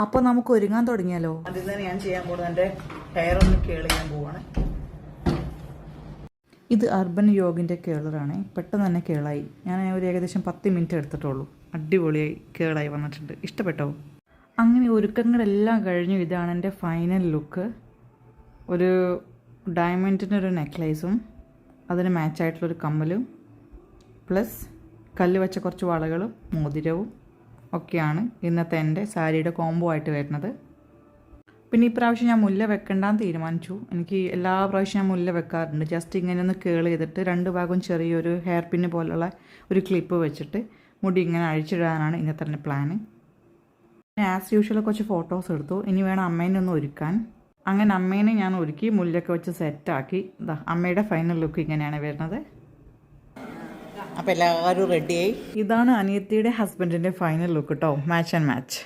അപ്പോൾ നമുക്ക് ഒരുങ്ങാൻ തുടങ്ങിയാലോ? അതിൽ തന്നെ ഞാൻ ചെയ്യാൻ പോകുന്നത് എൻ്റെ ഹെയർ ഒന്ന് കേൾ ചെയ്യാൻ പോവാണ്. ഇത് അർബൻ യോഗിൻ്റെ കേളറാണ്. പെട്ടെന്ന് തന്നെ കേളായി. ഞാൻ ഒരു ഏകദേശം 10 മിനിറ്റ് എടുത്തിട്ടുള്ളൂ. അടിപൊളിയായി കേളായി വന്നിട്ടുണ്ട്. ഇഷ്ടപ്പെട്ടോ? അങ്ങനെ ഒരുക്കങ്ങളെല്ലാം കഴിഞ്ഞു. ഇതാണ് എൻ്റെ ഫൈനൽ ലുക്ക്. ഒരു ഡയമണ്ടിൻ്റെ ഒരു നെക്ലേസും അതിന് മാച്ചായിട്ടുള്ളൊരു കമ്മലും പ്ലസ് കല്ല് വെച്ച കുറച്ച് വളകളും മോതിരവും ഒക്കെയാണ് ഇന്നത്തെ എൻ്റെ സാരിയുടെ കോംബോ ആയിട്ട് വരുന്നത്. പിന്നെ ഈ പ്രാവശ്യം ഞാൻ മുല്ല വെക്കണ്ടെന്ന് തീരുമാനിച്ചു. എനിക്ക് എല്ലാ പ്രാവശ്യം ഞാൻ മുല്ല വെക്കാറുണ്ട്. ജസ്റ്റ് ഇങ്ങനെ ഒന്ന് കേൾ ചെയ്തിട്ട് 2 ഭാഗവും ചെറിയൊരു ഹെയർ പിന്ന് പോലുള്ള ഒരു ക്ലിപ്പ് വെച്ചിട്ട് മുടി ഇങ്ങനെ അഴിച്ചിടാനാണ് ഇന്നത്തെ എൻ്റെ പ്ലാന്. ഞാൻ ആസ് യൂഷ്വൽ കുറച്ച് ഫോട്ടോസ് എടുത്തു. ഇനി വേണം അമ്മേനെ ഒന്ന് ഒരുക്കാൻ. അങ്ങനെ അമ്മേനെ ഞാൻ ഒരുക്കി മുല്ലൊക്കെ വെച്ച് സെറ്റാക്കി. അമ്മയുടെ ഫൈനൽ ലുക്ക് ഇങ്ങനെയാണ് വരുന്നത്. അപ്പോൾ എല്ലാവരും റെഡിയായി. ഇതാണ് അനിയത്തിയുടെ ഹസ്ബൻഡിൻ്റെ ഫൈനൽ ലുക്ക് കേട്ടോ. Match and match.